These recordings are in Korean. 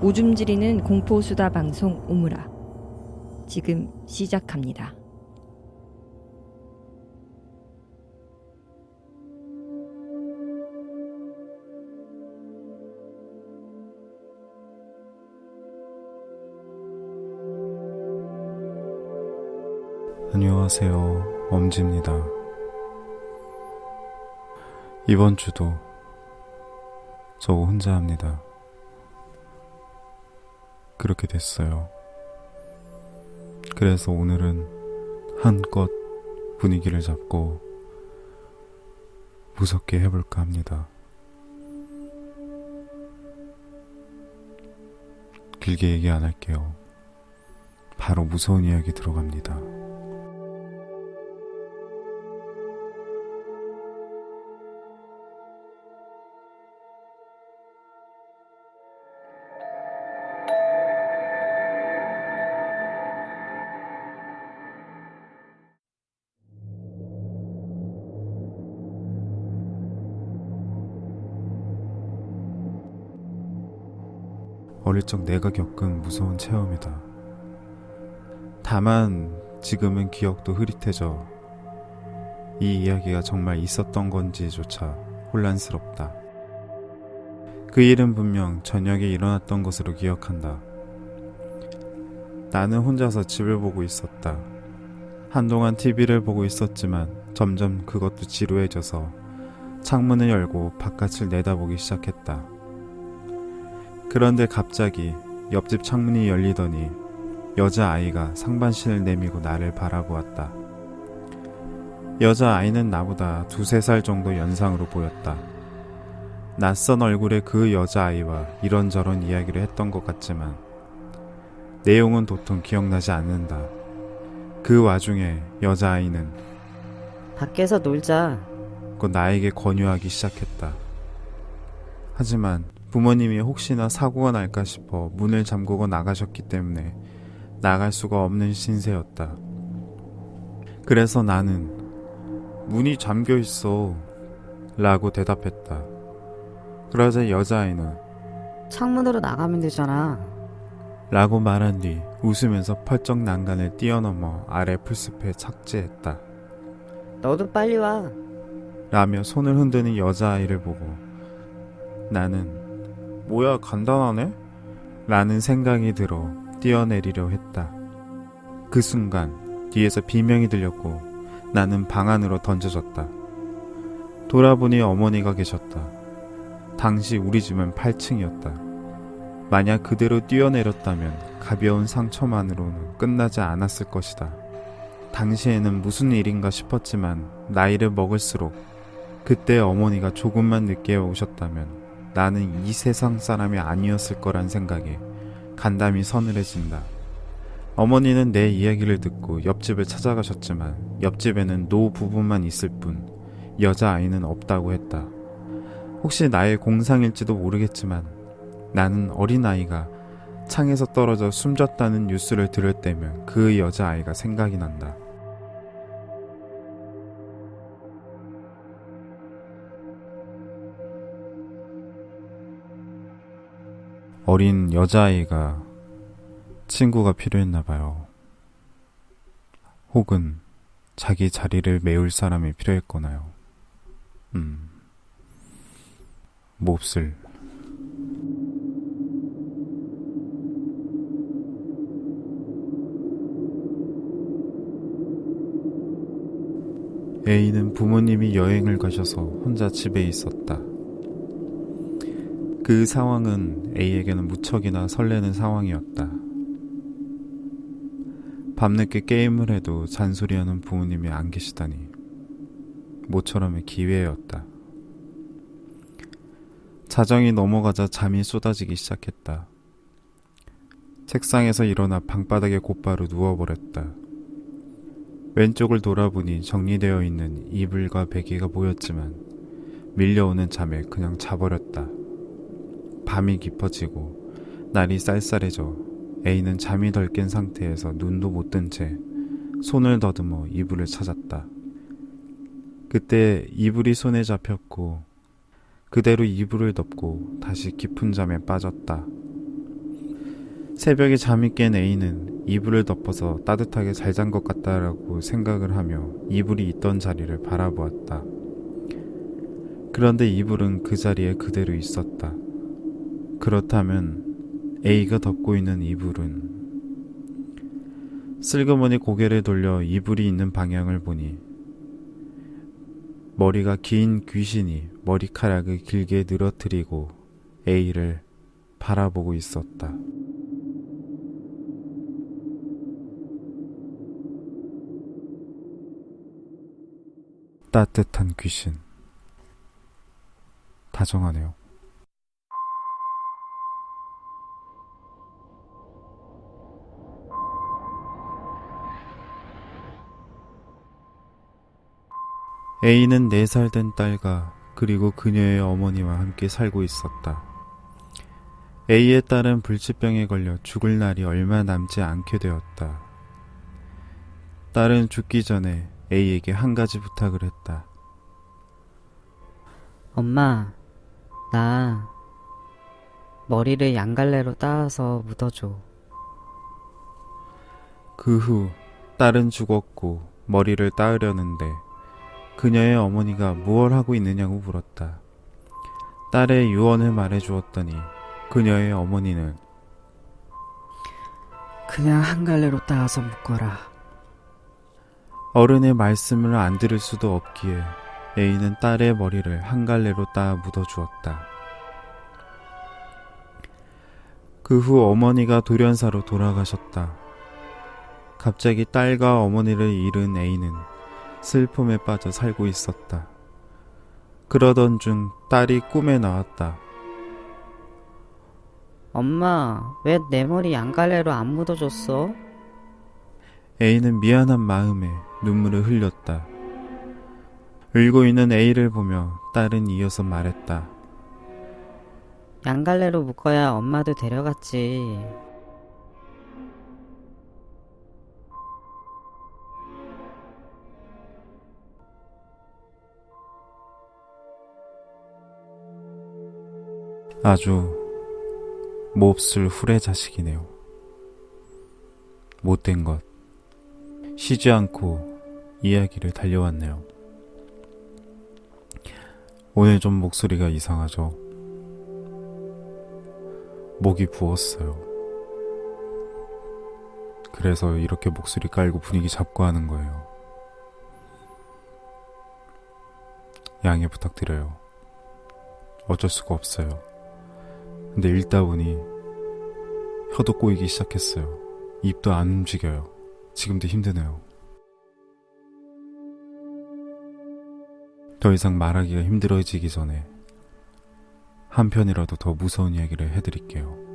오줌 지리는 공포수다 방송 오므라 지금 시작합니다. 안녕하세요, 엄지입니다. 이번 주도 저 혼자 합니다. 그렇게 됐어요. 그래서 오늘은 한껏 분위기를 잡고 무섭게 해볼까 합니다. 길게 얘기 안 할게요. 바로 무서운 이야기 들어갑니다. 어릴 적 내가 겪은 무서운 체험이다. 다만 지금은 기억도 흐릿해져 이 이야기가 정말 있었던 건지조차 혼란스럽다. 그 일은 분명 저녁에 일어났던 것으로 기억한다. 나는 혼자서 집을 보고 있었다. 한동안 TV를 보고 있었지만 점점 그것도 지루해져서 창문을 열고 바깥을 내다보기 시작했다. 그런데 갑자기 옆집 창문이 열리더니 여자아이가 상반신을 내밀고 나를 바라보았다. 여자아이는 나보다 2~3살 정도 연상으로 보였다. 낯선 얼굴의 그 여자아이와 이런저런 이야기를 했던 것 같지만 내용은 도통 기억나지 않는다. 그 와중에 여자아이는 밖에서 놀자. 나에게 권유하기 시작했다. 하지만 부모님이 혹시나 사고가 날까 싶어 문을 잠그고 나가셨기 때문에 나갈 수가 없는 신세였다. 그래서 나는 문이 잠겨 있어 라고 대답했다. 그러자 여자아이는 창문으로 나가면 되잖아. 라고 말한 뒤 웃으면서 펄쩍 난간을 뛰어넘어 아래 풀숲에 착지했다. 너도 빨리 와. 라며 손을 흔드는 여자아이를 보고 나는 뭐야 간단하네? 라는 생각이 들어 뛰어내리려 했다. 그 순간 뒤에서 비명이 들렸고 나는 방 안으로 던져졌다. 돌아보니 어머니가 계셨다. 당시 우리 집은 8층이었다. 만약 그대로 뛰어내렸다면 가벼운 상처만으로는 끝나지 않았을 것이다. 당시에는 무슨 일인가 싶었지만 나이를 먹을수록 그때 어머니가 조금만 늦게 오셨다면 나는 이 세상 사람이 아니었을 거란 생각에 간담이 서늘해진다. 어머니는 내 이야기를 듣고 옆집을 찾아가셨지만 옆집에는 노 부부만 있을 뿐 여자아이는 없다고 했다. 혹시 나의 공상일지도 모르겠지만 나는 어린아이가 창에서 떨어져 숨졌다는 뉴스를 들을 때면 그 여자아이가 생각이 난다. 어린 여자아이가 친구가 필요했나봐요. 혹은 자기 자리를 메울 사람이 필요했거나요. 몹쓸. A는 부모님이 여행을 가셔서 혼자 집에 있었다. 그 상황은 A에게는 무척이나 설레는 상황이었다. 밤늦게 게임을 해도 잔소리하는 부모님이 안 계시다니 모처럼의 기회였다. 자정이 넘어가자 잠이 쏟아지기 시작했다. 책상에서 일어나 방바닥에 곧바로 누워버렸다. 왼쪽을 돌아보니 정리되어 있는 이불과 베개가 보였지만 밀려오는 잠에 그냥 자버렸다. 밤이 깊어지고 날이 쌀쌀해져 A는 잠이 덜 깬 상태에서 눈도 못 뜬 채 손을 더듬어 이불을 찾았다. 그때 이불이 손에 잡혔고 그대로 이불을 덮고 다시 깊은 잠에 빠졌다. 새벽에 잠이 깬 A는 이불을 덮어서 따뜻하게 잘 잔 것 같다라고 생각을 하며 이불이 있던 자리를 바라보았다. 그런데 이불은 그 자리에 그대로 있었다. 그렇다면 A가 덮고 있는 이불은... 슬그머니 고개를 돌려 이불이 있는 방향을 보니 머리가 긴 귀신이 머리카락을 길게 늘어뜨리고 A를 바라보고 있었다. 따뜻한 귀신. 다정하네요. A는 4살 된 딸과 그리고 그녀의 어머니와 함께 살고 있었다. A의 딸은 불치병에 걸려 죽을 날이 얼마 남지 않게 되었다. 딸은 죽기 전에 A에게 한 가지 부탁을 했다. 엄마, 나 머리를 양갈래로 따서 묻어줘. 그 후 딸은 죽었고 머리를 따으려는데 그녀의 어머니가 무얼 하고 있느냐고 물었다. 딸의 유언을 말해주었더니 그녀의 어머니는 그냥 한 갈래로 따서 묶어라. 어른의 말씀을 안 들을 수도 없기에 A는 딸의 머리를 한 갈래로 따 묻어주었다. 그 후 어머니가 돌연사로 돌아가셨다. 갑자기 딸과 어머니를 잃은 A는 슬픔에 빠져 살고 있었다. 그러던 중 딸이 꿈에 나왔다. 엄마, 왜 내 머리 양갈래로 안 묻어줬어? A는 미안한 마음에 눈물을 흘렸다. 울고 있는 A를 보며 딸은 이어서 말했다. 양갈래로 묶어야 엄마도 데려갔지. 아주 몹쓸 후레 자식이네요. 못된 것. 쉬지 않고 이야기를 달려왔네요. 오늘 좀 목소리가 이상하죠? 목이 부었어요. 그래서 이렇게 목소리 깔고 분위기 잡고 하는 거예요. 양해 부탁드려요. 어쩔 수가 없어요. 근데 읽다 보니 혀도 꼬이기 시작했어요. 입도 안 움직여요. 지금도 힘드네요. 더 이상 말하기가 힘들어지기 전에 한 편이라도 더 무서운 이야기를 해드릴게요.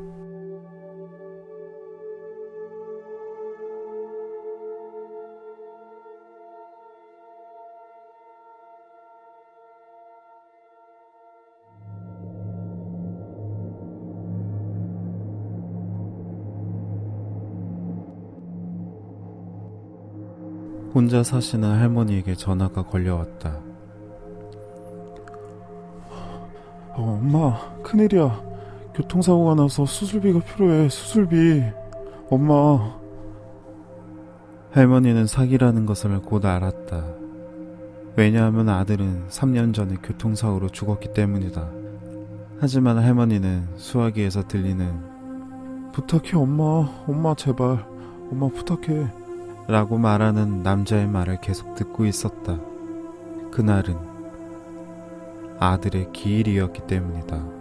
혼자 사시는 할머니에게 전화가 걸려왔다. 엄마, 큰일이야. 교통사고가 나서 수술비가 필요해. 수술비. 엄마. 할머니는 사기라는 것을 곧 알았다. 왜냐하면 아들은 3년 전에 교통사고로 죽었기 때문이다. 하지만 할머니는 수화기에서 들리는 부탁해 엄마 제발 엄마 부탁해 라고 말하는 남자의 말을 계속 듣고 있었다. 그날은 아들의 기일이었기 때문이다.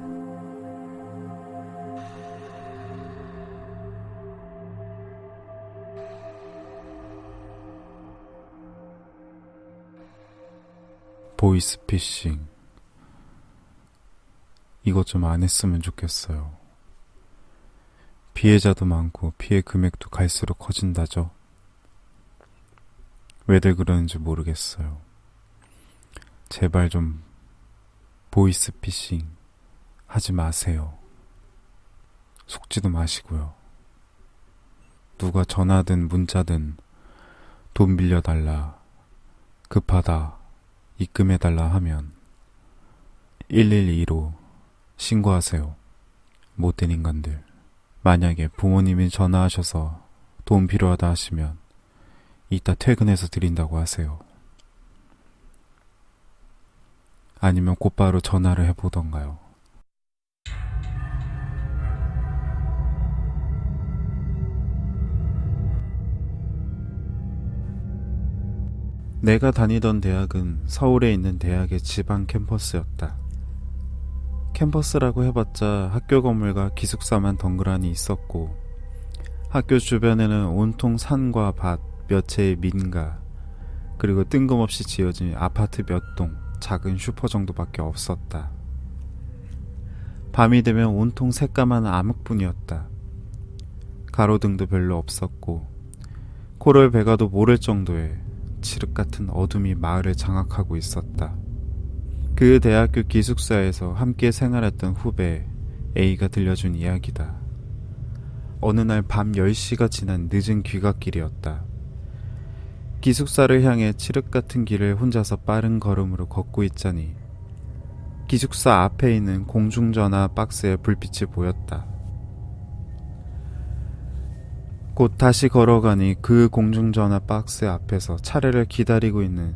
보이스피싱. 이것 좀 안 했으면 좋겠어요. 피해자도 많고 피해 금액도 갈수록 커진다죠. 왜들 그러는지 모르겠어요. 제발 좀 보이스피싱 하지 마세요. 속지도 마시고요. 누가 전화든 문자든 돈 빌려달라, 급하다, 입금해달라 하면 112로 신고하세요. 못된 인간들. 만약에 부모님이 전화하셔서 돈 필요하다 하시면 이따 퇴근해서 드린다고 하세요. 아니면 곧바로 전화를 해보던가요. 내가 다니던 대학은 서울에 있는 대학의 지방 캠퍼스였다. 캠퍼스라고 해봤자 학교 건물과 기숙사만 덩그러니 있었고, 학교 주변에는 온통 산과 밭, 몇 채의 민가, 그리고 뜬금없이 지어진 아파트 몇 동, 작은 슈퍼 정도밖에 없었다. 밤이 되면 온통 새까만 암흑뿐이었다. 가로등도 별로 없었고, 코를 베가도 모를 정도의 칠흑 같은 어둠이 마을을 장악하고 있었다. 그 대학교 기숙사에서 함께 생활했던 후배 A가 들려준 이야기다. 어느 날 밤 10시가 지난 늦은 귀갓길이었다. 기숙사를 향해 칠흑 같은 길을 혼자서 빠른 걸음으로 걷고 있자니 기숙사 앞에 있는 공중전화 박스에 불빛이 보였다. 곧 다시 걸어가니 그 공중전화 박스 앞에서 차례를 기다리고 있는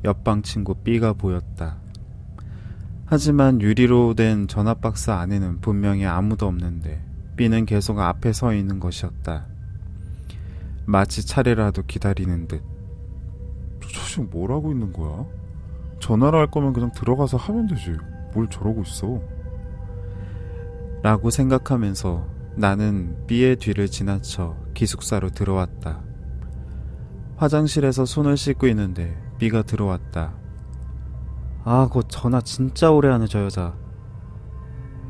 옆방 친구 B가 보였다. 하지만 유리로 된 전화 박스 안에는 분명히 아무도 없는데 B는 계속 앞에 서 있는 것이었다. 마치 차례라도 기다리는 듯. 저 자식 뭘 하고 있는 거야? 전화를 할 거면 그냥 들어가서 하면 되지. 뭘 저러고 있어? 라고 생각하면서 나는 B의 뒤를 지나쳐 기숙사로 들어왔다. 화장실에서 손을 씻고 있는데 B가 들어왔다. 아, 곧 전화 진짜 오래 하네 저 여자.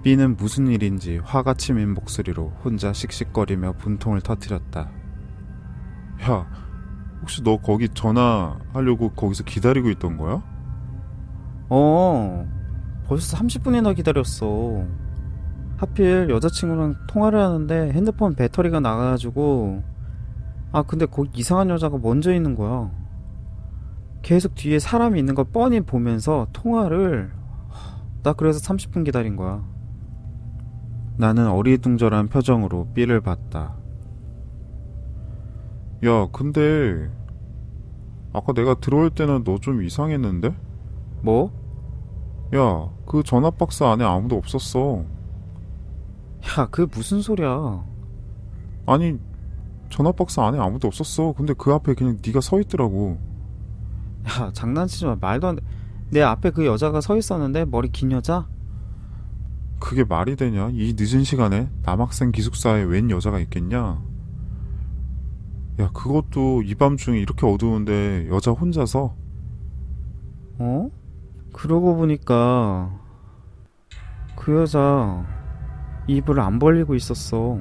B는 무슨 일인지 화가 치민 목소리로 혼자 씩씩거리며 분통을 터뜨렸다. 야, 혹시 너 거기 전화하려고 거기서 기다리고 있던 거야? 벌써 30분이나 기다렸어. 하필 여자친구랑 통화를 하는데 핸드폰 배터리가 나가가지고 근데 거기 이상한 여자가 먼저 있는 거야. 계속 뒤에 사람이 있는 걸 뻔히 보면서 통화를 나 그래서 30분 기다린 거야. 나는 어리둥절한 표정으로 B를 봤다. 야, 근데 아까 내가 들어올 때는 너 좀 이상했는데? 뭐? 야, 그 전화 박스 안에 아무도 없었어. 야, 그게 무슨 소리야. 아니, 전화 박스 안에 아무도 없었어. 근데 그 앞에 그냥 네가 서 있더라고. 야, 장난치지 마. 말도 안 돼. 내 앞에 그 여자가 서 있었는데, 머리 긴 여자? 그게 말이 되냐? 이 늦은 시간에 남학생 기숙사에 웬 여자가 있겠냐? 야, 그것도 이 밤중에 이렇게 어두운데 여자 혼자서? 그러고 보니까 그 여자 입을 안 벌리고 있었어.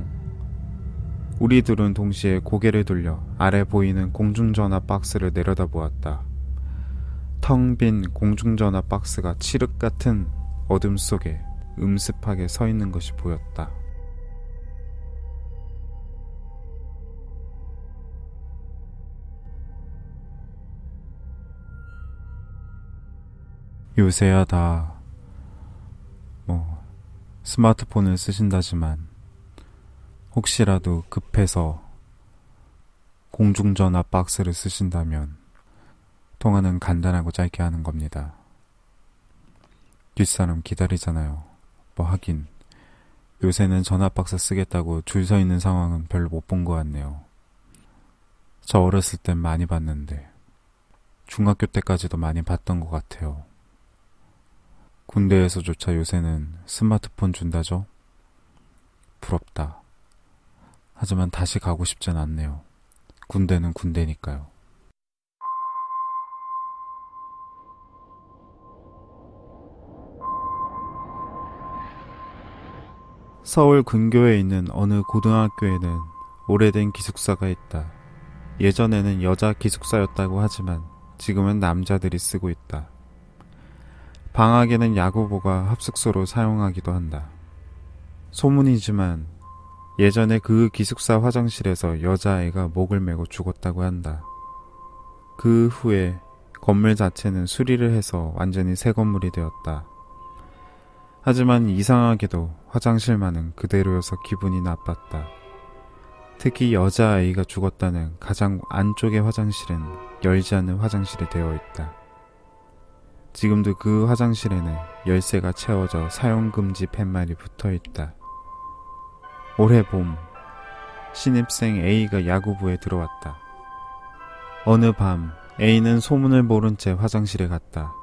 우리 둘은 동시에 고개를 돌려 아래 보이는 공중전화 박스를 내려다보았다. 텅 빈 공중전화 박스가 칠흑 같은 어둠 속에 음습하게 서 있는 것이 보였다. 요새야 다 스마트폰을 쓰신다지만 혹시라도 급해서 공중전화 박스를 쓰신다면 통화는 간단하고 짧게 하는 겁니다. 뒷사람 기다리잖아요. 뭐 하긴 요새는 전화 박스 쓰겠다고 줄 서 있는 상황은 별로 못 본 것 같네요. 저 어렸을 땐 많이 봤는데 중학교 때까지도 많이 봤던 것 같아요. 군대에서조차 요새는 스마트폰 준다죠? 부럽다. 하지만 다시 가고 싶진 않네요. 군대는 군대니까요. 서울 근교에 있는 어느 고등학교에는 오래된 기숙사가 있다. 예전에는 여자 기숙사였다고 하지만 지금은 남자들이 쓰고 있다. 방학에는 야구부가 합숙소로 사용하기도 한다. 소문이지만 예전에 그 기숙사 화장실에서 여자아이가 목을 메고 죽었다고 한다. 그 후에 건물 자체는 수리를 해서 완전히 새 건물이 되었다. 하지만 이상하게도 화장실만은 그대로여서 기분이 나빴다. 특히 여자아이가 죽었다는 가장 안쪽의 화장실은 열지 않는 화장실이 되어 있다. 지금도 그 화장실에는 열쇠가 채워져 사용금지 팻말이 붙어 있다. 올해 봄, 신입생 A가 야구부에 들어왔다. 어느 밤, A는 소문을 모른 채 화장실에 갔다.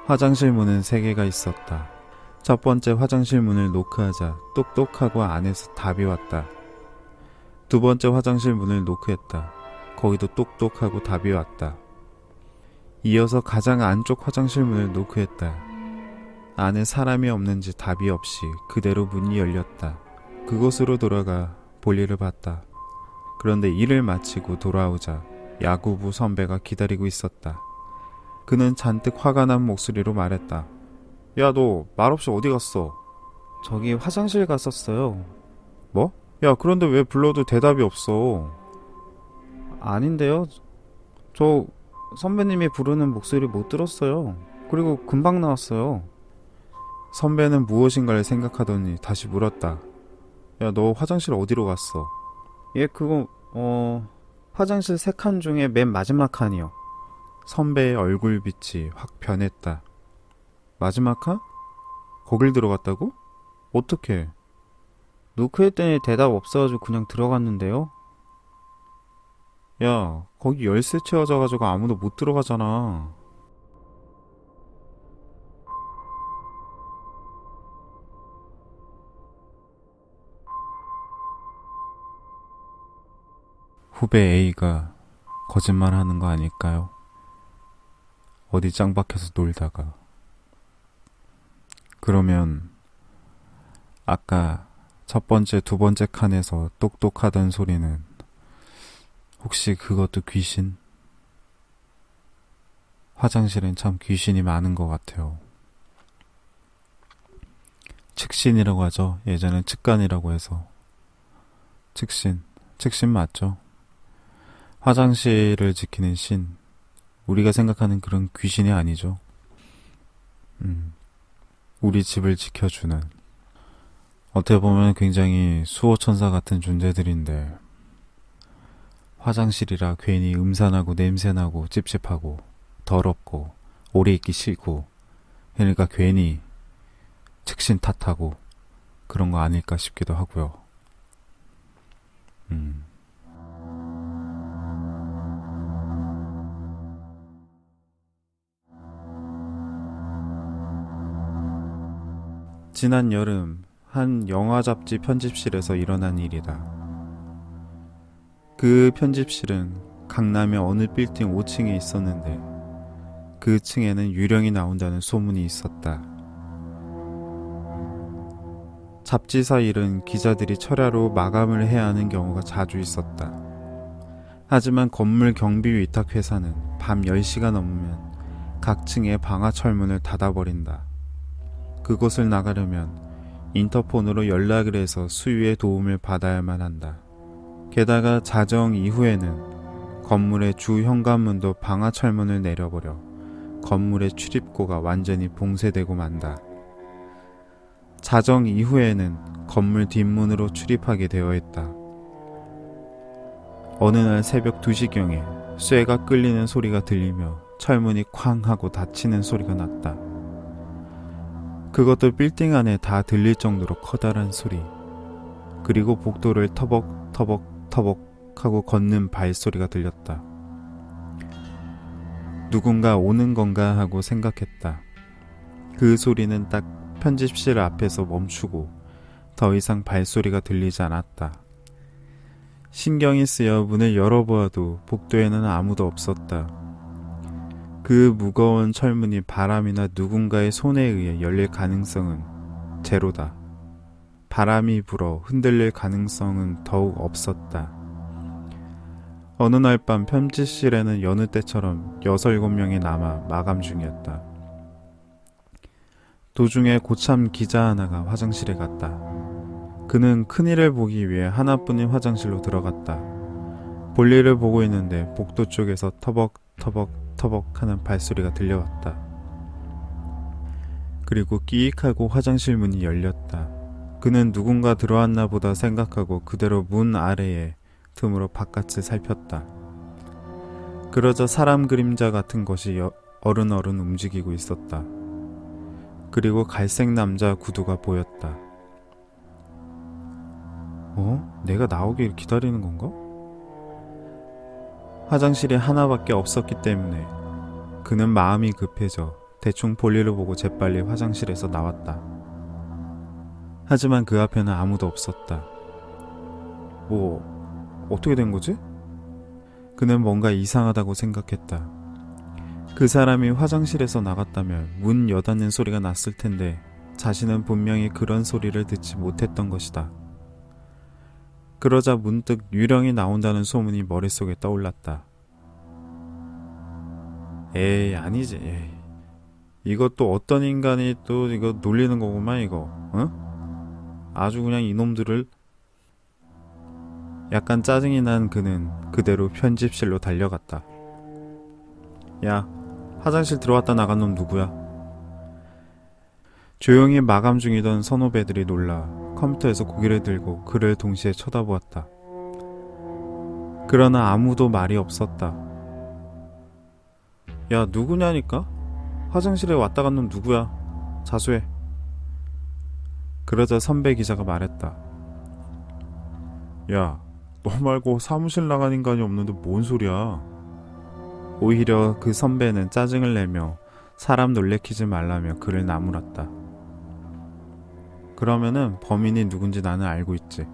화장실 문은 3개가 있었다. 첫 번째 화장실 문을 노크하자 똑똑하고 안에서 답이 왔다. 두 번째 화장실 문을 노크했다. 거기도 똑똑하고 답이 왔다. 이어서 가장 안쪽 화장실 문을 노크했다. 안에 사람이 없는지 답이 없이 그대로 문이 열렸다. 그곳으로 돌아가 볼일을 봤다. 그런데 일을 마치고 돌아오자 야구부 선배가 기다리고 있었다. 그는 잔뜩 화가 난 목소리로 말했다. 야, 너 말없이 어디 갔어? 저기 화장실 갔었어요. 뭐? 야, 그런데 왜 불러도 대답이 없어? 아닌데요. 저 선배님이 부르는 목소리 못 들었어요. 그리고 금방 나왔어요. 선배는 무엇인가를 생각하더니 다시 물었다. 야, 너 화장실 어디로 갔어? 예, 그거 화장실 3칸 중에 맨 마지막 칸이요. 선배의 얼굴빛이 확 변했다. 마지막 칸? 거길 들어갔다고? 어떻게? 노크했더니 대답 없어가지고 그냥 들어갔는데요. 야, 거기 열쇠 채워져가지고 아무도 못 들어가잖아. 후배 A가 거짓말 하는 거 아닐까요? 어디 짱박혀서 놀다가. 그러면 아까 첫 번째, 두 번째 칸에서 똑똑하던 소리는 혹시 그것도 귀신? 화장실엔 참 귀신이 많은 것 같아요. 측신이라고 하죠. 예전엔 측간이라고 해서. 측신 맞죠? 화장실을 지키는 신. 우리가 생각하는 그런 귀신이 아니죠. 우리 집을 지켜주는, 어떻게 보면 굉장히 수호천사 같은 존재들인데, 화장실이라 괜히 음산하고 냄새나고 찝찝하고 더럽고 오래 있기 싫고, 그러니까 괜히 측신 탓하고 그런 거 아닐까 싶기도 하고요. 지난 여름 한 영화 잡지 편집실에서 일어난 일이다. 그 편집실은 강남의 어느 빌딩 5층에 있었는데 그 층에는 유령이 나온다는 소문이 있었다. 잡지사 일은 기자들이 철야로 마감을 해야 하는 경우가 자주 있었다. 하지만 건물 경비 위탁 회사는 밤 10시가 넘으면 각 층의 방화 철문을 닫아버린다. 그곳을 나가려면 인터폰으로 연락을 해서 수유의 도움을 받아야만 한다. 게다가 자정 이후에는 건물의 주 현관문도 방화 철문을 내려버려 건물의 출입구가 완전히 봉쇄되고 만다. 자정 이후에는 건물 뒷문으로 출입하게 되어 있다. 어느 날 새벽 2시경에 쇠가 끌리는 소리가 들리며 철문이 쾅 하고 닫히는 소리가 났다. 그것도 빌딩 안에 다 들릴 정도로 커다란 소리. 그리고 복도를 터벅터벅터벅 하고 걷는 발소리가 들렸다. 누군가 오는 건가 하고 생각했다. 그 소리는 딱 편집실 앞에서 멈추고 더 이상 발소리가 들리지 않았다. 신경이 쓰여 문을 열어보아도 복도에는 아무도 없었다. 그 무거운 철문이 바람이나 누군가의 손에 의해 열릴 가능성은 제로다. 바람이 불어 흔들릴 가능성은 더욱 없었다. 어느 날 밤 편집실에는 여느 때처럼 6, 7명이 남아 마감 중이었다. 도중에 고참 기자 하나가 화장실에 갔다. 그는 큰일을 보기 위해 하나뿐인 화장실로 들어갔다. 볼일을 보고 있는데 복도 쪽에서 터벅터벅 하는 발소리가 들려왔다. 그리고 끼익하고 화장실 문이 열렸다. 그는 누군가 들어왔나 보다 생각하고 그대로 문 아래에 틈으로 바깥을 살폈다. 그러자 사람 그림자 같은 것이 어른어른 움직이고 있었다. 그리고 갈색 남자 구두가 보였다. 내가 나오길 기다리는 건가? 화장실이 하나밖에 없었기 때문에 그는 마음이 급해져 대충 볼일을 보고 재빨리 화장실에서 나왔다. 하지만 그 앞에는 아무도 없었다. 어떻게 된 거지? 그는 뭔가 이상하다고 생각했다. 그 사람이 화장실에서 나갔다면 문 여닫는 소리가 났을 텐데 자신은 분명히 그런 소리를 듣지 못했던 것이다. 그러자 문득 유령이 나온다는 소문이 머릿속에 떠올랐다. 에이, 아니지. 에이. 이것도 어떤 인간이 또 이거 놀리는 거구만 이거. 아주 그냥 이놈들을. 약간 짜증이 난 그는 그대로 편집실로 달려갔다. 야, 화장실 들어왔다 나간 놈 누구야? 조용히 마감 중이던 선후배들이 놀라 컴퓨터에서 고개를 들고 그를 동시에 쳐다보았다. 그러나 아무도 말이 없었다. 야, 누구냐니까? 화장실에 왔다 간 놈 누구야? 자수해. 그러자 선배 기자가 말했다. 야, 너 말고 사무실 나간 인간이 없는데 뭔 소리야? 오히려 그 선배는 짜증을 내며 사람 놀래키지 말라며 그를 나무랐다. 그러면은 범인이 누군지 나는 알고 있지.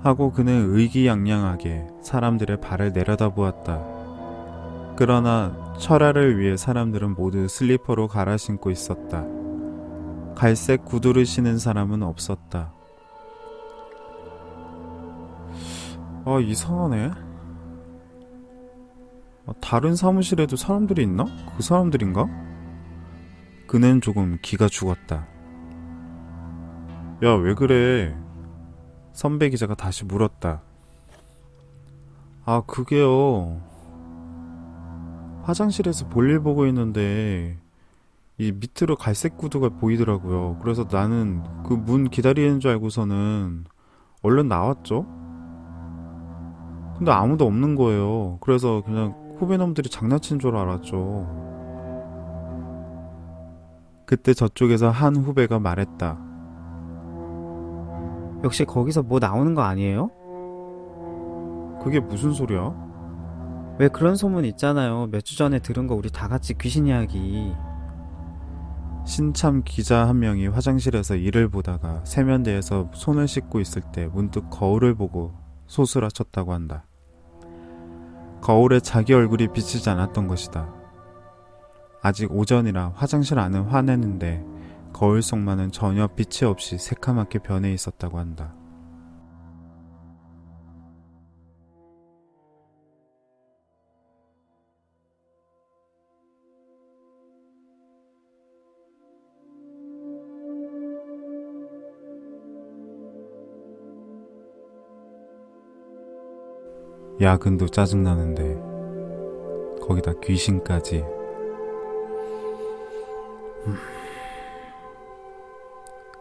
하고 그는 의기양양하게 사람들의 발을 내려다보았다. 그러나 철야를 위해 사람들은 모두 슬리퍼로 갈아 신고 있었다. 갈색 구두를 신은 사람은 없었다. 이상하네. 다른 사무실에도 사람들이 있나? 그 사람들인가? 그는 조금 기가 죽었다. 야, 왜 그래? 선배 기자가 다시 물었다. 그게요. 화장실에서 볼일 보고 있는데 이 밑으로 갈색 구두가 보이더라고요. 그래서 나는 그 문 기다리는 줄 알고서는 얼른 나왔죠. 근데 아무도 없는 거예요. 그래서 그냥 후배놈들이 장난친 줄 알았죠. 그때 저쪽에서 한 후배가 말했다. 역시 거기서 뭐 나오는 거 아니에요? 그게 무슨 소리야? 왜 그런 소문 있잖아요. 몇 주 전에 들은 거 우리 다 같이 귀신 이야기. 신참 기자 한 명이 화장실에서 일을 보다가 세면대에서 손을 씻고 있을 때 문득 거울을 보고 소스라쳤다고 한다. 거울에 자기 얼굴이 비치지 않았던 것이다. 아직 오전이라 화장실 안은 환했는데 거울 속만은 전혀 빛이 없이 새카맣게 변해 있었다고 한다. 야근도 짜증나는데 거기다 귀신까지.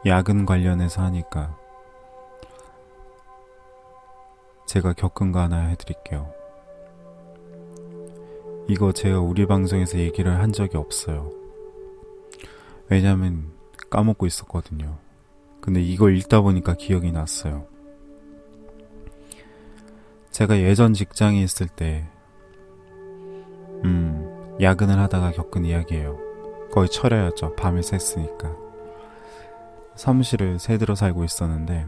야근 관련해서 하니까 제가 겪은 거 하나 해드릴게요. 이거 제가 우리 방송에서 얘기를 한 적이 없어요. 왜냐면 까먹고 있었거든요. 근데 이걸 읽다 보니까 기억이 났어요. 제가 예전 직장에 있을 때 야근을 하다가 겪은 이야기예요. 거의 철야였죠. 밤을 샜으니까. 사무실을 새 들어 살고 있었는데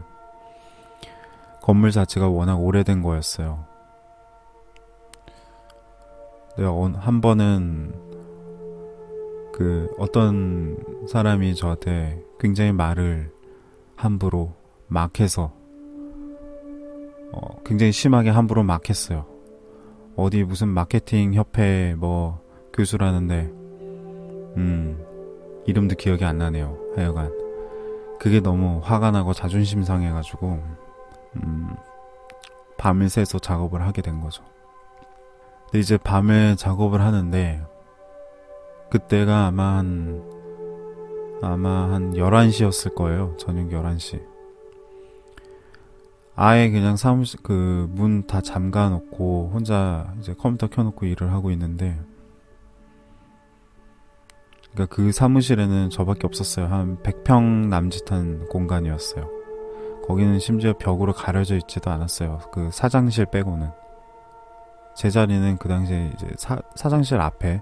건물 자체가 워낙 오래된 거였어요. 내가 한 번은 어떤 사람이 저한테 굉장히 말을 함부로 막 해서 굉장히 심하게 함부로 막 했어요. 어디 무슨 마케팅 협회 교수라는데 이름도 기억이 안 나네요. 하여간 그게 너무 화가 나고 자존심 상해가지고 밤을 새서 작업을 하게 된 거죠. 근데 이제 밤에 작업을 하는데 그때가 아마 한 아마 한 11시였을 거예요. 저녁 11시. 아예 그냥 사무실 그 문 다 잠가 놓고 혼자 이제 컴퓨터 켜놓고 일을 하고 있는데, 그러니까 그 사무실에는 저밖에 없었어요. 한 100평 남짓한 공간이었어요. 거기는 심지어 벽으로 가려져 있지도 않았어요. 그 사장실 빼고는. 제 자리는 그 당시에 이제 사장실 앞에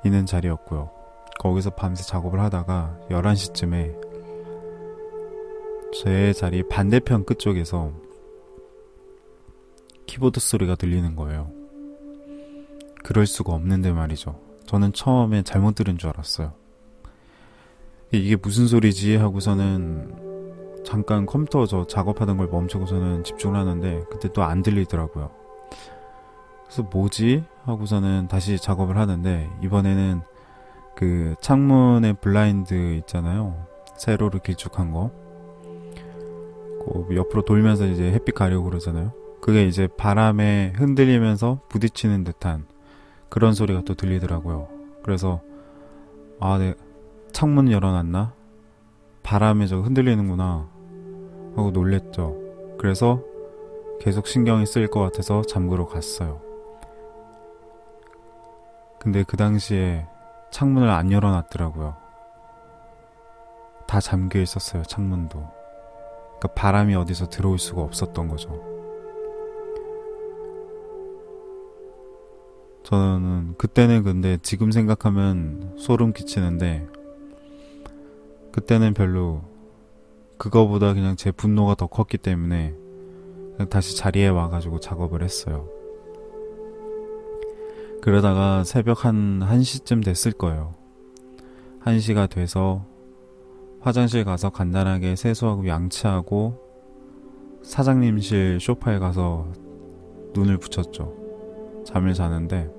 있는 자리였고요. 거기서 밤새 작업을 하다가 11시쯤에 제 자리 반대편 끝쪽에서 키보드 소리가 들리는 거예요. 그럴 수가 없는데 말이죠. 저는 처음에 잘못 들은 줄 알았어요. 이게 무슨 소리지 하고서는 잠깐 컴퓨터 저 작업하던 걸 멈추고서는 집중을 하는데 그때 또 안 들리더라고요. 그래서 뭐지? 하고서는 다시 작업을 하는데, 이번에는 그 창문에 블라인드 있잖아요. 세로로 길쭉한 거. 그 옆으로 돌면서 이제 햇빛 가려고 그러잖아요. 그게 이제 바람에 흔들리면서 부딪히는 듯한 그런 소리가 또 들리더라고요. 그래서 네, 창문 열어놨나? 바람에 저 흔들리는구나 하고 놀랬죠. 그래서 계속 신경이 쓰일 것 같아서 잠그러 갔어요. 근데 그 당시에 창문을 안 열어놨더라고요. 다 잠겨 있었어요, 창문도. 그러니까 바람이 어디서 들어올 수가 없었던 거죠. 저는 그때는 근데 지금 생각하면 소름 끼치는데, 그때는 별로 그거보다 그냥 제 분노가 더 컸기 때문에 그냥 다시 자리에 와가지고 작업을 했어요. 그러다가 새벽 한 1시쯤 됐을 거예요. 1시가 돼서 화장실 가서 간단하게 세수하고 양치하고 사장님실 소파에 가서 눈을 붙였죠. 잠을 자는데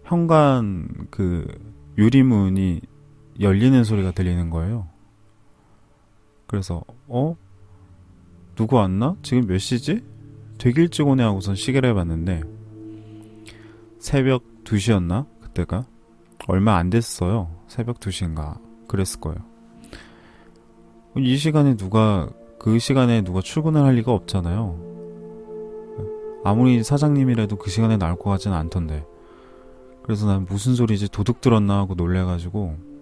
현관 그 유리문이 열리는 소리가 들리는 거예요. 그래서 누구 왔나? 지금 몇 시지? 되게 일찍 오네 하고선 시계를 해봤는데 새벽 2시였나? 그때가 얼마 안 됐어요. 새벽 2시인가 그랬을 거예요. 이 시간에 그 시간에 누가 출근을 할 리가 없잖아요. 아무리 사장님이라도 그 시간에 나올 것 같지는 않던데. 그래서 난 무슨 소리지, 도둑 들었나 하고 놀래가지고,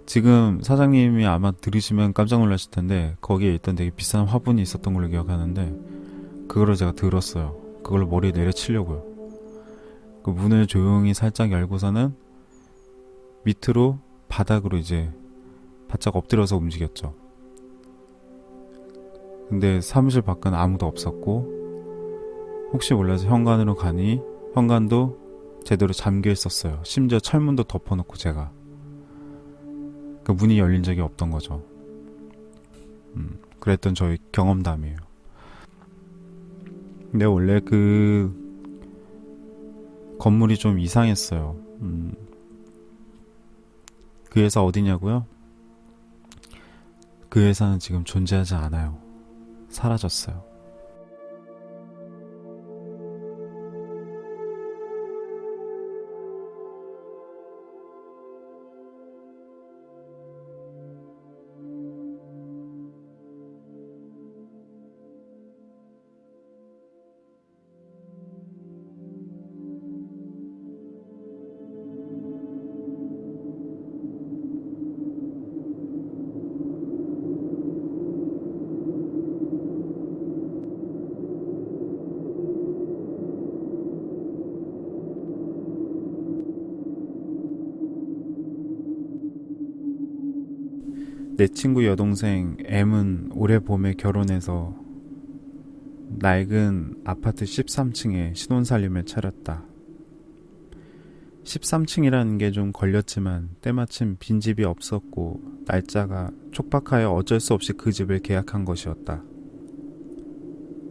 지금 사장님이 아마 들으시면 깜짝 놀라실 텐데, 거기에 일단 되게 비싼 화분이 있었던 걸로 기억하는데, 그거를 제가 들었어요. 그걸로 머리에 내려치려고요. 그 문을 조용히 살짝 열고서는 밑으로 바닥으로 이제 바짝 엎드려서 움직였죠. 근데 사무실 밖은 아무도 없었고, 혹시 몰라서 현관으로 가니 현관도 제대로 잠겨 있었어요. 심지어 철문도 덮어놓고 제가 그 문이 열린 적이 없던 거죠. 그랬던 저희 경험담이에요. 근데 원래 그 건물이 좀 이상했어요. 그 회사 어디냐고요? 그 회사는 지금 존재하지 않아요. 사라졌어요. 내 친구 여동생 M은 올해 봄에 결혼해서 낡은 아파트 13층에 신혼살림을 차렸다. 13층이라는 게 좀 걸렸지만 때마침 빈집이 없었고 날짜가 촉박하여 어쩔 수 없이 그 집을 계약한 것이었다.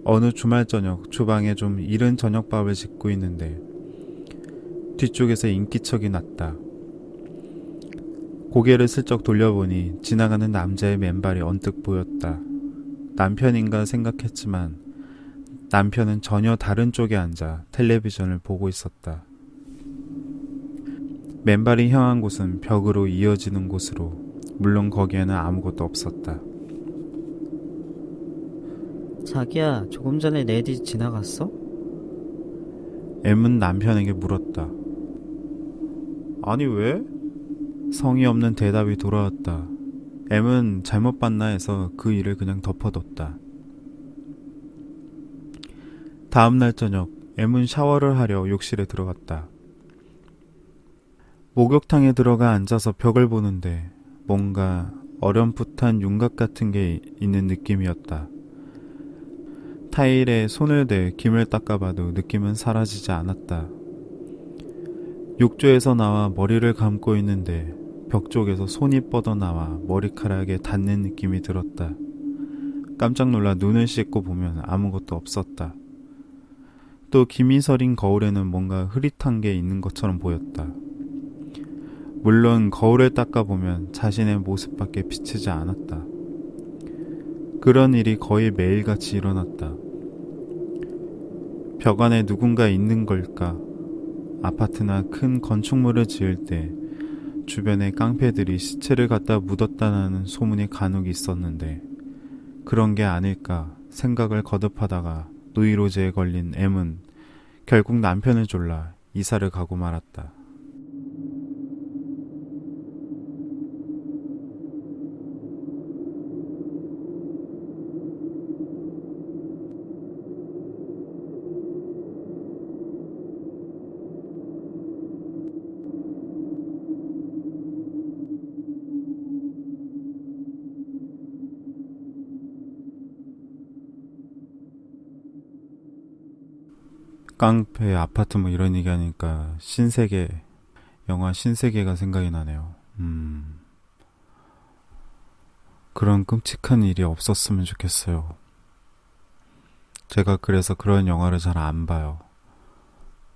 어느 주말 저녁 주방에 좀 이른 저녁밥을 짓고 있는데 뒤쪽에서 인기척이 났다. 고개를 슬쩍 돌려보니 지나가는 남자의 맨발이 언뜻 보였다. 남편인가 생각했지만 남편은 전혀 다른 쪽에 앉아 텔레비전을 보고 있었다. 맨발이 향한 곳은 벽으로 이어지는 곳으로 물론 거기에는 아무것도 없었다. 자기야, 조금 전에 레디 지나갔어? M은 남편에게 물었다. 아니 왜? 성의 없는 대답이 돌아왔다. M은 잘못 봤나 해서 그 일을 그냥 덮어뒀다. 다음날 저녁 M은 샤워를 하려 욕실에 들어갔다. 목욕탕에 들어가 앉아서 벽을 보는데 뭔가 어렴풋한 윤곽 같은 게 있는 느낌이었다. 타일에 손을 대 김을 닦아봐도 느낌은 사라지지 않았다. 욕조에서 나와 머리를 감고 있는데 벽 쪽에서 손이 뻗어나와 머리카락에 닿는 느낌이 들었다. 깜짝 놀라 눈을 씻고 보면 아무것도 없었다. 또 김이 서린 거울에는 뭔가 흐릿한 게 있는 것처럼 보였다. 물론 거울을 닦아보면 자신의 모습밖에 비치지 않았다. 그런 일이 거의 매일같이 일어났다. 벽 안에 누군가 있는 걸까? 아파트나 큰 건축물을 지을 때 주변에 깡패들이 시체를 갖다 묻었다는 소문이 간혹 있었는데 그런 게 아닐까 생각을 거듭하다가 노이로제에 걸린 M은 결국 남편을 졸라 이사를 가고 말았다. 깡패, 아파트 뭐 이런 얘기하니까 신세계, 영화 신세계가 생각이 나네요. 그런 끔찍한 일이 없었으면 좋겠어요. 제가 그래서 그런 영화를 잘 안 봐요.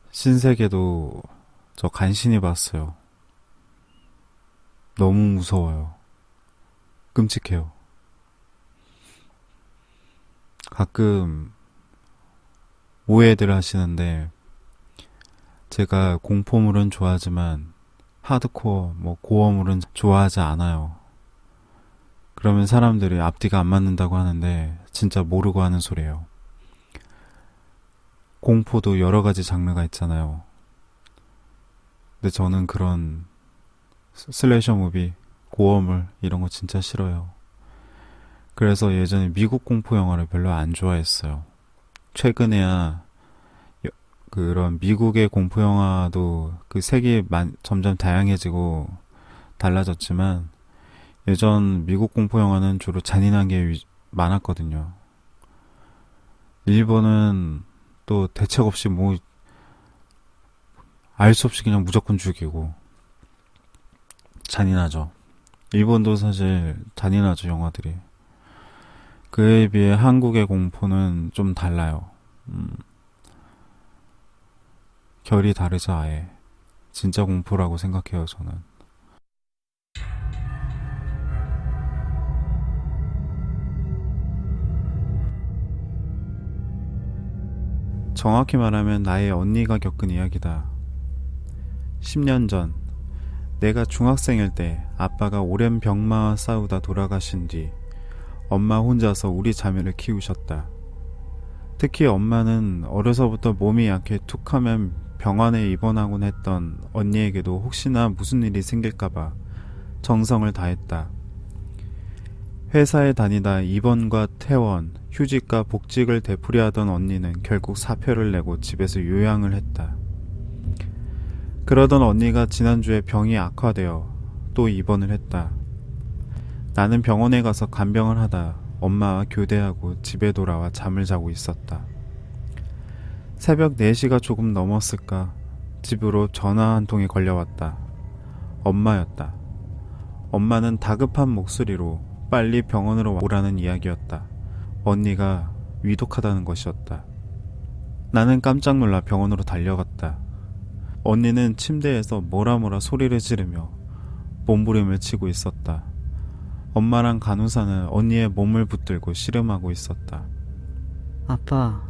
신세계도 저 간신히 봤어요. 너무 무서워요. 끔찍해요. 가끔 오해들 하시는데 제가 공포물은 좋아하지만 하드코어, 고어물은 좋아하지 않아요. 그러면 사람들이 앞뒤가 안 맞는다고 하는데 진짜 모르고 하는 소리예요. 공포도 여러 가지 장르가 있잖아요. 근데 저는 그런 슬래셔 무비, 고어물 이런 거 진짜 싫어요. 그래서 예전에 미국 공포 영화를 별로 안 좋아했어요. 최근에야 그런 미국의 공포 영화도 그 색이 점점 다양해지고 달라졌지만 예전 미국 공포 영화는 주로 잔인한 게 많았거든요. 일본은 또 대책 없이 알 수 없이 그냥 무조건 죽이고 잔인하죠. 일본도 사실 잔인하죠, 영화들이. 그에 비해 한국의 공포는 좀 달라요. 결이 다르죠, 아예. 진짜 공포라고 생각해요, 저는. 정확히 말하면 나의 언니가 겪은 이야기다. 10년 전, 내가 중학생일 때 아빠가 오랜 병마와 싸우다 돌아가신 뒤 엄마 혼자서 우리 자매를 키우셨다. 특히 엄마는 어려서부터 몸이 약해 툭하면 병원에 입원하곤 했던 언니에게도 혹시나 무슨 일이 생길까봐 정성을 다했다. 회사에 다니다 입원과 퇴원, 휴직과 복직을 되풀이하던 언니는 결국 사표를 내고 집에서 요양을 했다. 그러던 언니가 지난주에 병이 악화되어 또 입원을 했다. 나는 병원에 가서 간병을 하다 엄마와 교대하고 집에 돌아와 잠을 자고 있었다. 새벽 4시가 조금 넘었을까 집으로 전화 한 통이 걸려왔다. 엄마였다. 엄마는 다급한 목소리로 빨리 병원으로 오라는 이야기였다. 언니가 위독하다는 것이었다. 나는 깜짝 놀라 병원으로 달려갔다. 언니는 침대에서 뭐라 소리를 지르며 몸부림을 치고 있었다. 엄마랑 간호사는 언니의 몸을 붙들고 씨름하고 있었다. 아빠,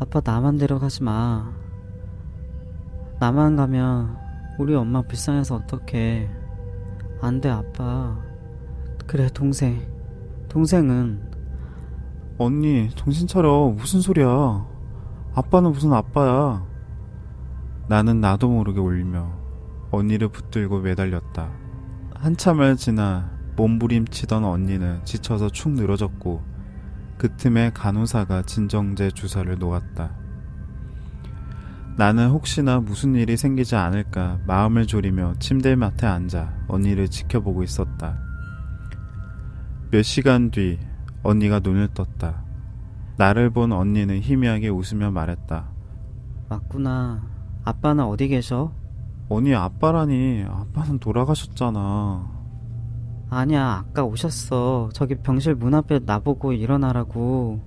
아빠 나만 데려가지 마. 나만 가면 우리 엄마 불쌍해서 어떡해. 안 돼, 아빠. 그래, 동생은. 언니, 정신 차려. 무슨 소리야. 아빠는 무슨 아빠야. 나는 나도 모르게 울며 언니를 붙들고 매달렸다. 한참을 지나 몸부림치던 언니는 지쳐서 축 늘어졌고 그 틈에 간호사가 진정제 주사를 놓았다. 나는 혹시나 무슨 일이 생기지 않을까 마음을 졸이며 침대맡에 앉아 언니를 지켜보고 있었다. 몇 시간 뒤 언니가 눈을 떴다. 나를 본 언니는 희미하게 웃으며 말했다. 맞구나. 아빠는 어디 계셔? 언니, 아빠라니. 아빠는 돌아가셨잖아. 아니야, 아까 오셨어. 저기 병실 문 앞에 나보고 일어나라고.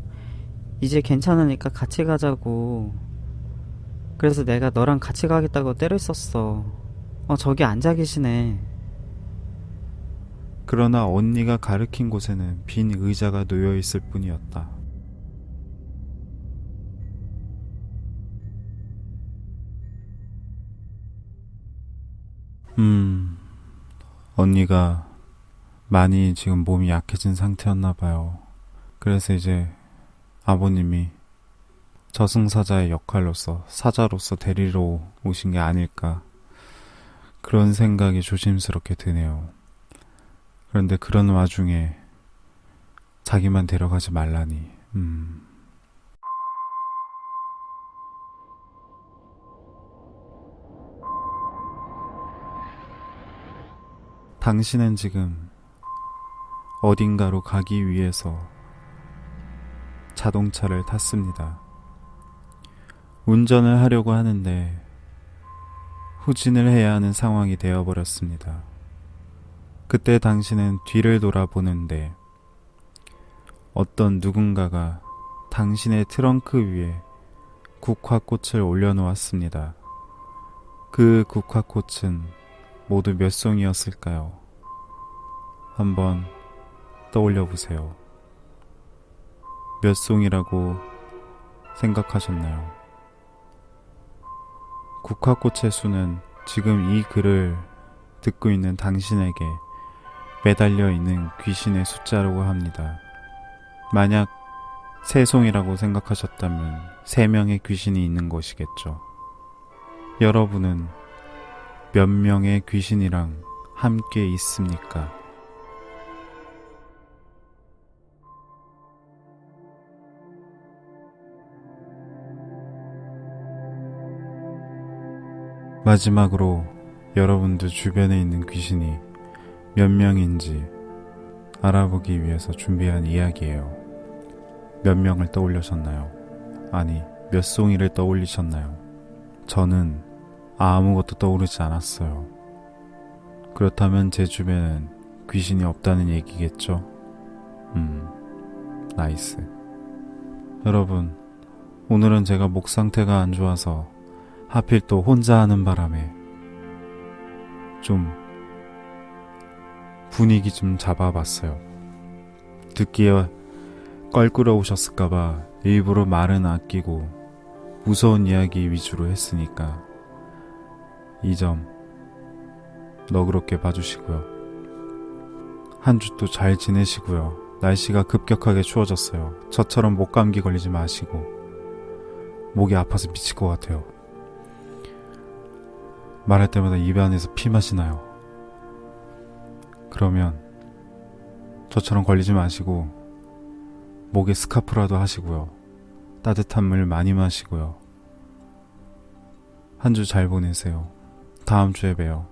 이제 괜찮으니까 같이 가자고. 그래서 내가 너랑 같이 가겠다고 때렸었어. 저기 앉아 계시네. 그러나 언니가 가리킨 곳에는 빈 의자가 놓여 있을 뿐이었다. 언니가 많이 지금 몸이 약해진 상태였나 봐요. 그래서 이제 아버님이 저승사자의 역할로서, 사자로서 데리러 오신 게 아닐까, 그런 생각이 조심스럽게 드네요. 그런데 그런 와중에 자기만 데려가지 말라니. 당신은 지금 어딘가로 가기 위해서 자동차를 탔습니다. 운전을 하려고 하는데 후진을 해야 하는 상황이 되어버렸습니다. 그때 당신은 뒤를 돌아보는데 어떤 누군가가 당신의 트렁크 위에 국화꽃을 올려놓았습니다. 그 국화꽃은 모두 몇 송이었을까요? 한번 떠올려 보세요. 몇 송이라고 생각하셨나요? 국화꽃의 수는 지금 이 글을 듣고 있는 당신에게 매달려 있는 귀신의 숫자라고 합니다. 만약 3송이라고 생각하셨다면 3명의 귀신이 있는 것이겠죠. 여러분은 몇 명의 귀신이랑 함께 있습니까? 마지막으로 여러분들 주변에 있는 귀신이 몇 명인지 알아보기 위해서 준비한 이야기예요. 몇 명을 떠올리셨나요? 아니, 몇 송이를 떠올리셨나요? 저는 아무것도 떠오르지 않았어요. 그렇다면 제 주변엔 귀신이 없다는 얘기겠죠? 나이스. 여러분, 오늘은 제가 목 상태가 안 좋아서 하필 또 혼자 하는 바람에 좀 분위기 좀 잡아봤어요. 듣기에 껄끄러우셨을까봐 일부러 말은 아끼고 무서운 이야기 위주로 했으니까 이 점 너그럽게 봐주시고요. 한 주 또 잘 지내시고요. 날씨가 급격하게 추워졌어요. 저처럼 목감기 걸리지 마시고. 목이 아파서 미칠 것 같아요. 말할 때마다 입안에서 피맛이 나요. 그러면 저처럼 걸리지 마시고 목에 스카프라도 하시고요. 따뜻한 물 많이 마시고요. 한 주 잘 보내세요. 다음 주에 봬요.